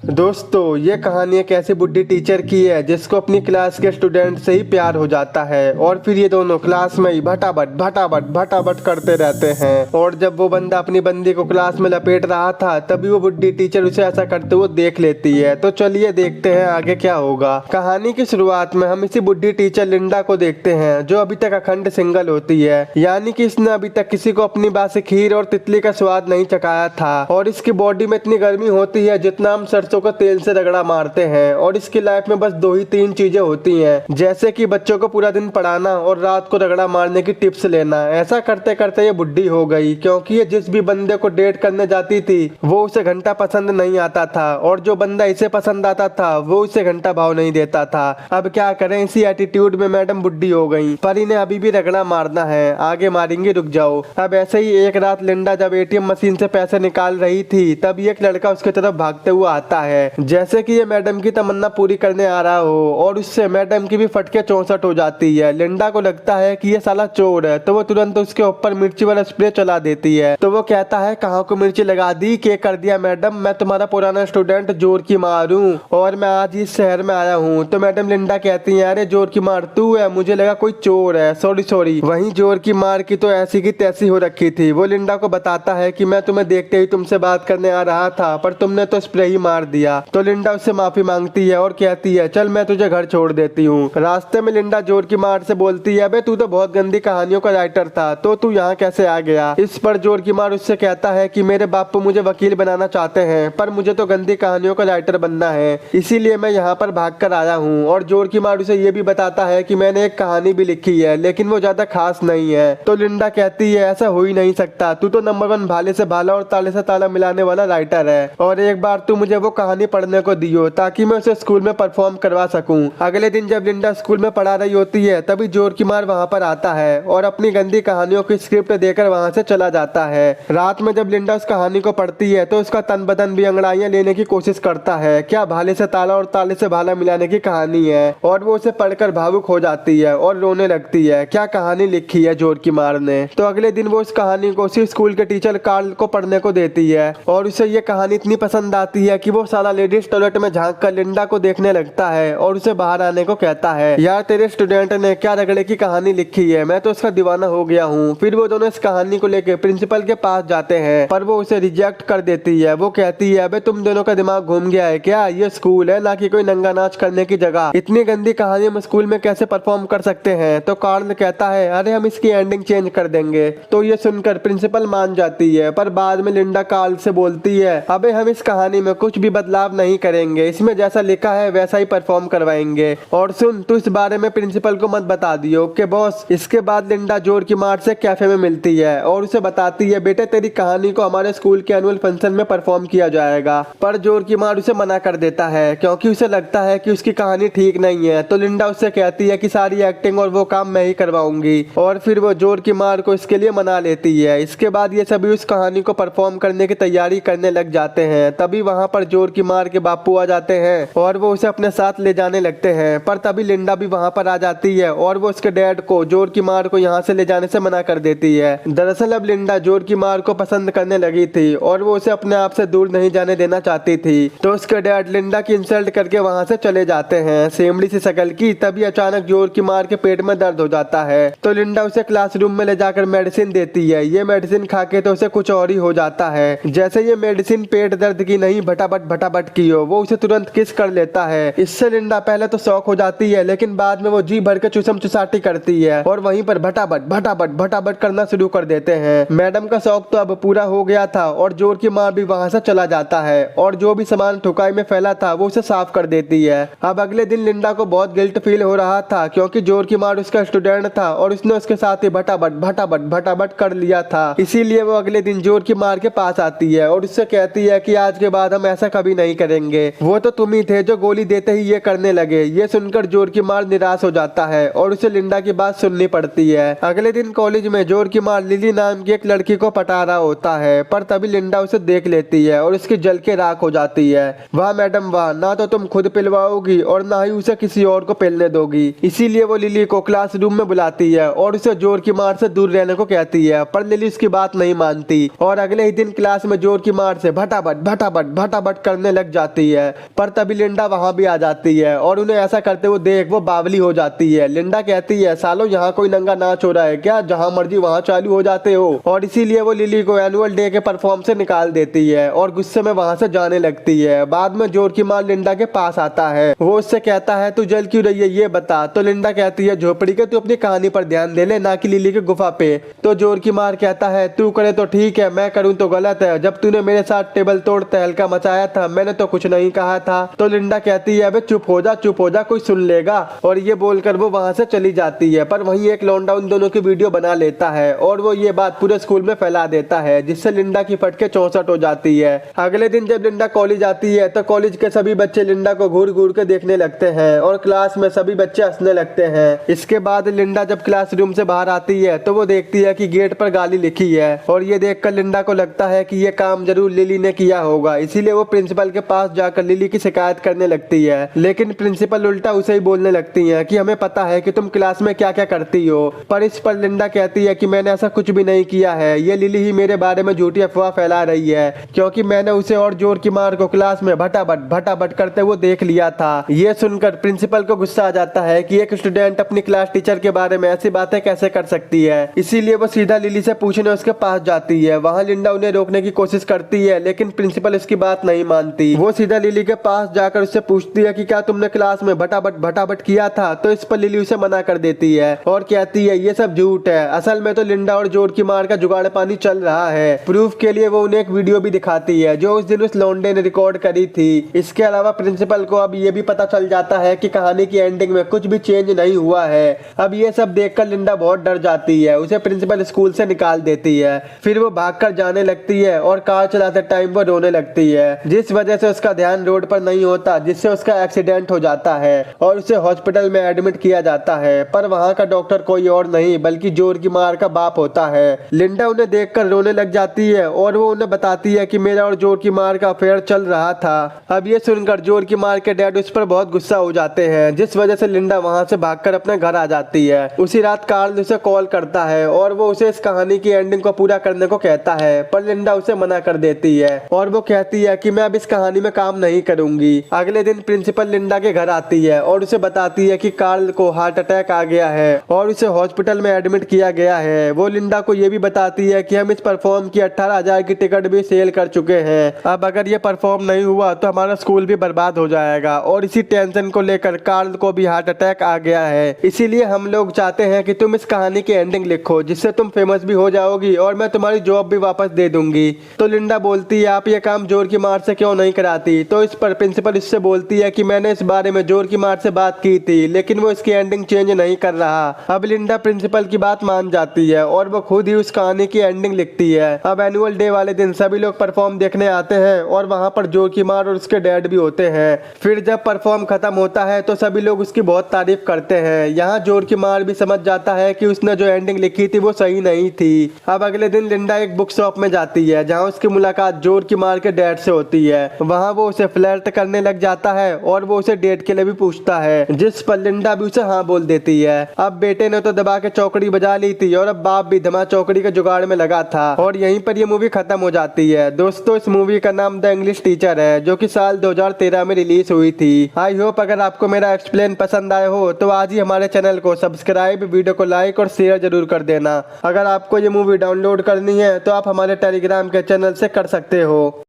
दोस्तों, ये कहानी एक ऐसी बुड्ढी टीचर की है जिसको अपनी क्लास के स्टूडेंट से ही प्यार हो जाता है और फिर ये दोनों क्लास में ही भटाभट करते रहते हैं। और जब वो बंदा अपनी बंदी को क्लास में लपेट रहा था तभी वो बुड्ढी टीचर उसे ऐसा करते हुए देख लेती है। तो चलिए देखते हैं आगे क्या होगा। कहानी की शुरुआत में हम इसी बुड्ढी टीचर लिंडा को देखते हैं जो अभी तक अखंड सिंगल होती है, यानी कि इसने अभी तक किसी को अपनी बासी खीर और तितली का स्वाद नहीं चखाया था। और इसकी बॉडी में इतनी गर्मी होती है जितना हम सरसों को तेल से रगड़ा मारते हैं। और इसकी लाइफ में बस 2 ही 3 चीजें होती हैं, जैसे कि बच्चों को पूरा दिन पढ़ाना और रात को रगड़ा मारने की टिप्स लेना। ऐसा करते करते ये बुढ़ी हो गई, क्योंकि ये जिस भी बंदे को डेट करने जाती थी वो उसे घंटा पसंद नहीं आता था और जो बंदा इसे पसंद आता था वो उसे घंटा भाव नहीं देता था। अब क्या करें, इसी एटीट्यूड में मैडम बुढ़ी हो गई, पर इन्हें अभी भी रगड़ा मारना है, आगे मारेंगे, रुक जाओ। अब ऐसे ही एक रात लिंडा जब एटीएम मशीन से पैसे निकाल रही थी तब एक लड़का उसके तरफ भागते हुए आता है, जैसे कि ये मैडम की तमन्ना पूरी करने आ रहा हो। और उससे मैडम की भी फटके 64 हो जाती है। लिंडा को लगता है कि ये साला चोर है, तो वो तुरंत उसके ऊपर मिर्ची वाला स्प्रे चला देती है। तो वो कहता है, कहाँ को मिर्ची लगा दी, क्या कर दिया मैडम, मैं तुम्हारा पुराना स्टूडेंट जोर की मार हूँ और मैं आज इस शहर में आया हूँ। तो मैडम लिंडा कहती है, अरे जोर की मार तू है, मुझे लगा कोई चोर है, सॉरी। वहीं जोर की मार की तो ऐसी की तैसी हो रखी थी। वो लिंडा को बताता है कि मैं तुम्हें देखते ही तुमसे बात करने आ रहा था पर तुमने तो स्प्रे ही मार दिया। तो लिंडा उससे माफी मांगती है और कहती है, चल मैं तुझे घर छोड़ देती हूँ। रास्ते में लिंडा जोर की मार से बोलती है, अबे तू तो बहुत गंदी कहानियों का राइटर था, तो तू यहाँ कैसे आ गया। इस पर जोर की मार उससे कहता है कि मेरे बापू मुझे वकील बनाना चाहते हैं पर मुझे तो गंदी कहानियों का राइटर बनना है, इसीलिए मैं यहाँ पर भाग कर आया हूँ। और जोर की मार उसे ये भी बताता है कि मैंने एक कहानी भी लिखी है लेकिन वो ज्यादा खास नहीं है। तो लिंडा कहती है, ऐसा हो ही नहीं सकता, तू तो नंबर 1 भाले से भाला और ताले से ताला मिलाने वाला राइटर है और एक बार तू मुझे वो कहानी पढ़ने को दियो ताकि मैं उसे स्कूल में परफॉर्म करवा सकूं। अगले दिन जब लिंडा स्कूल में पढ़ा रही होती है तभी जोर की मार वहां पर आता है और अपनी गंदी कहानियों की स्क्रिप्ट देकर वहां से चला जाता है। रात में जब लिंडा उस कहानी को पढ़ती है तो उसका तन बदन भी अंगड़ाइयां लेने की कोशिश करता है, क्या भाले से ताला और ताले से भाला मिलाने की कहानी है। और वो उसे पढ़कर भावुक हो जाती है और रोने लगती है, क्या कहानी लिखी है जोर की मार ने। तो अगले दिन वो उस कहानी को उसी स्कूल के टीचर कार्ल को पढ़ने को देती है और उसे ये कहानी इतनी पसंद आती है कि वो साला लेडीज टॉयलेट में झांक कर लिंडा को देखने लगता है और उसे बाहर आने को कहता है, यार तेरे स्टूडेंट ने क्या रगड़े की कहानी लिखी है, मैं तो उसका दीवाना हो गया हूँ। फिर वो दोनों इस कहानी को लेकर प्रिंसिपल के पास जाते हैं पर वो उसे रिजेक्ट कर देती है। वो कहती है, अबे तुम दोनों का दिमाग घूम गया है क्या, ये स्कूल है ना कि कोई नंगा नाच करने की जगह, इतनी गंदी कहानी हम स्कूल में कैसे परफॉर्म कर सकते हैं। तो कार्ल कहता है, अरे हम इसकी एंडिंग चेंज कर देंगे। तो ये सुनकर प्रिंसिपल मान जाती है पर बाद में लिंडा कार्ल से बोलती है, अबे हम इस कहानी में कुछ भी बदलाव नहीं करेंगे, इसमें जैसा लिखा है वैसा ही परफॉर्म करवाएंगे। और सुन, तू इस बारे में प्रिंसिपल को मत बता दियो कि बॉस। इसके बाद लिंडा जोर की मार से कैफे में मिलती है और उसे बताती है, बेटे तेरी कहानी को हमारे स्कूल के एनुअल फंक्शन में परफॉर्म किया जाएगा। पर जोर की मार उसे मना कर देता है क्योंकि उसे लगता है कि उसकी कहानी ठीक नहीं है। तो लिंडा उससे कहती है कि सारी एक्टिंग और वो काम मैं ही करवाऊंगी और फिर वो जोर की मार को इसके लिए मना लेती है। इसके बाद ये सभी उस कहानी को परफॉर्म करने की तैयारी करने लग जाते हैं। तभी वहाँ पर जोर की मार के बापू आ जाते हैं और वो उसे अपने साथ ले जाने लगते हैं। पर तभी लिंडा भी वहाँ पर आ जाती है और वो उसके डैड को, जोर की मार को यहाँ से ले जाने से मना कर देती है। दरअसल अब लिंडा जोर की मार को पसंद करने लगी थी और वो उसे अपने आप से दूर नहीं जाने देना चाहती थी। तो उसके डैड लिंडा की इंसल्ट करके वहाँ से चले जाते हैं, सेमली सी शकल की। तभी अचानक जोर की मार के पेट में दर्द हो जाता है तो लिंडा उसे क्लासरूम में ले जाकर मेडिसिन देती है। ये मेडिसिन खा के तो उसे कुछ और ही हो जाता है। जैसे ये मेडिसिन पेट दर्द की नहीं भटाभट की हो, वो उसे तुरंत किस कर लेता है। इससे लिंडा पहले तो शौक हो जाती है लेकिन बाद में वो जी भर के चुसम चुसाटी करती है और वहीं पर भटाभट करना शुरू कर देते हैं। मैडम का शौक तो अब पूरा हो गया था और जोर की मार भी वहां से चला जाता है और जो भी सामान ठुकाई में फैला था वो उसे साफ कर देती है। अब अगले दिन लिंडा को बहुत गिल्ट फील हो रहा था क्योंकि जोर की मार उसका स्टूडेंट था और उसने उसके साथ ही भटाभट कर लिया था। इसीलिए वो अगले दिन जोर की मार के पास आती है और उससे कहती है कि आज के बाद हम ऐसा कभी नहीं करेंगे, वो तो तुम ही थे जो गोली देते ही ये करने लगे। ये सुनकर जोर की मार निराश हो जाता है और उसे लिंडा की बात सुननी पड़ती है। अगले दिन कॉलेज में जोर की मार लिली नाम की एक लड़की को पटा रहा होता है पर तभी लिंडा उसे देख लेती है और उसकी जल के राख हो जाती है। वाह मैडम वाह, ना तो तुम खुद पिलवाओगी और ना ही उसे किसी और को पिलने दोगी। इसीलिए वो लिली को क्लासरूम में बुलाती है और उसे जोर की मार से दूर रहने को कहती है पर लिली उसकी बात नहीं मानती और अगले ही दिन क्लास में जोर की मार से भटाभट करने लग जाती है, पर तभी लिंडा वहाँ भी आ जाती है और उन्हें ऐसा करते हुए देख वो बावली हो जाती है। लिंडा कहती है, सालों यहाँ कोई नंगा नाच हो रहा है क्या, जहाँ मर्जी वहाँ चालू हो जाते हो। और इसीलिए वो लिली को एनुअल डे के परफॉर्म से निकाल देती है और गुस्से में वहाँ से जाने लगती है। बाद में जोर की माँ लिंडा के पास आता है, वो उससे कहता है तू जल क्यों रही है ये बता। तो लिंडा कहती है, झोपड़ी के तू अपनी कहानी पर ध्यान दे ले, ना कि लिली की गुफा पे। तो जोर की मार कहता है, तू करे तो ठीक है, मैं करूँ तो गलत है। जब तूने मेरे साथ टेबल तोड़ तहलका मचाया था मैंने तो कुछ नहीं कहा था। तो लिंडा कहती है, अबे चुप हो जा, कोई सुन लेगा। और ये बोलकर वो वहाँ से चली जाती है, पर वहीं एक लौंडा उन दोनों की वीडियो बना लेता है और वो ये बात पूरे स्कूल में फैला देता है, जिससे लिंडा की फटके 64 हो जाती है। अगले दिन जब लिंडा कॉलेज आती है तो कॉलेज के सभी बच्चे लिंडा को घूर घूर के देखने लगते हैं और क्लास में सभी बच्चे हंसने लगते हैं। इसके बाद लिंडा जब क्लासरूम से बाहर आती है तो वो देखती है कि गेट पर गाली लिखी है और ये देखकर लिंडा को लगता है कि ये काम जरूर लिली ने किया होगा। इसीलिए वो प्रिंसिपल के पास जाकर लिली की शिकायत करने लगती है, लेकिन प्रिंसिपल उल्टा उसे ही बोलने लगती है कि हमें पता है कि तुम क्लास में क्या क्या करती हो। पर इस पर लिंडा कहती है कि मैंने ऐसा कुछ भी नहीं किया है, ये लिली ही मेरे बारे में झूठी अफवाह फैला रही है, क्योंकि मैंने उसे और जोर की मार को क्लास में भटाभट करते हुए देख लिया था। ये सुनकर प्रिंसिपल को गुस्सा आ जाता है कि एक स्टूडेंट अपनी क्लास टीचर के बारे में ऐसी बातें कैसे कर सकती है। इसीलिए वो सीधा लिली से पूछने उसके पास जाती है। वहाँ लिंडा उन्हें रोकने की कोशिश करती है, लेकिन प्रिंसिपल उसकी बात नहीं मानती। वो सीधा लिली के पास जाकर उससे पूछती है कि क्या तुमने क्लास में भटाभट किया था। तो इस पर लिली उसे मना कर देती है और कहती है ये सब झूठ है, असल में तो लिंडा और जोर की मार का जुगाड़ पानी चल रहा है। प्रूफ के लिए वो उन्हें एक वीडियो भी दिखाती है जो उस दिन उस लौंडे ने रिकॉर्ड करी थी। इसके अलावा प्रिंसिपल को अब ये भी पता चल जाता है कि कहानी की एंडिंग में कुछ भी चेंज नहीं हुआ है। अब ये सब देखकर लिंडा बहुत डर जाती है, उसे प्रिंसिपल स्कूल से निकाल देती है। फिर वो भागकर जाने लगती है और कार चलाते टाइम वो रोने लगती है, जिस वजह से उसका ध्यान रोड पर नहीं होता, जिससे उसका एक्सीडेंट हो जाता है और उसे हॉस्पिटल में एडमिट किया जाता है। पर वहाँ का डॉक्टर कोई और नहीं बल्कि जोर की मार का बाप होता है। लिंडा उन्हें देखकर रोने लग जाती है और वो उन्हें बताती है कि मेरा और जोर की मार का अफेयर चल रहा था। अब ये सुनकर जोर की मार के डैड उस पर बहुत गुस्सा हो जाते हैं, जिस वजह से लिंडा वहाँ से भागकर अपने घर आ जाती है। उसी रात कार्ल उसे कॉल करता है और वो उसे इस कहानी की एंडिंग को पूरा करने को कहता है, पर लिंडा उसे मना कर देती है और वो कहती है कि मैं अब इस कहानी में काम नहीं करूंगी। अगले दिन प्रिंसिपल लिंडा के घर आती है और उसे बताती है कि कार्ल को हार्ट अटैक आ गया है और उसे हॉस्पिटल में एडमिट किया गया है। वो लिंडा को ये भी बताती है कि हम इस परफॉर्म की 18,000 की टिकट भी सेल कर चुके हैं। अब अगर ये परफॉर्म नहीं हुआ तो हमारा स्कूल भी बर्बाद हो जाएगा और इसी टेंशन को लेकर कार्ल को भी हार्ट अटैक आ गया है। इसीलिए हम लोग चाहते हैं कि तुम इस कहानी की एंडिंग लिखो, जिससे तुम फेमस भी हो जाओगी और मैं तुम्हारी जॉब भी वापस दे दूंगी। तो लिंडा बोलती है, आप ये काम जोर की मार से क्यों नहीं कराती। तो इस पर प्रिंसिपल इससे बोलती है कि मैंने इस बारे में जोर की मार से बात की थी, लेकिन वो इसकी एंडिंग चेंज नहीं कर रहा। अब लिंडा प्रिंसिपल की बात मान जाती है और वो खुद ही उस कहानी की एंडिंग लिखती है। अब एनुअल डे वाले दिन सभी लोग परफॉर्म देखने आते हैं और वहाँ पर जोर की मार और उसके डैड भी होते हैं। फिर जब परफॉर्म खत्म होता है तो सभी लोग उसकी बहुत तारीफ करते हैं। यहाँ जोर की मार भी समझ जाता है कि उसने जो एंडिंग लिखी थी वो सही नहीं थी। अब अगले दिन लिंडा एक बुक शॉप में जाती है जहाँ उसकी मुलाकात जोर की मार के डैड से होती है। वहाँ वो उसे फ्लर्ट करने लग जाता है और वो उसे डेट के लिए भी पूछता है, जिस पर लिंडा भी उसे हाँ बोल देती है। अब बेटे ने तो दबा के चौकड़ी बजा ली थी और अब बाप भी धमा चौकड़ी के जुगाड़ में लगा था और यहीं पर ये मूवी खत्म हो जाती है। दोस्तों इस मूवी का नाम द इंग्लिश टीचर है, जो कि साल 2013 में रिलीज हुई थी। आई होप अगर आपको मेरा एक्सप्लेन पसंद आया हो तो आज ही हमारे चैनल को सब्सक्राइब, वीडियो को लाइक और शेयर जरूर कर देना। अगर आपको ये मूवी डाउनलोड करनी है तो आप हमारे टेलीग्राम के चैनल से कर सकते हो।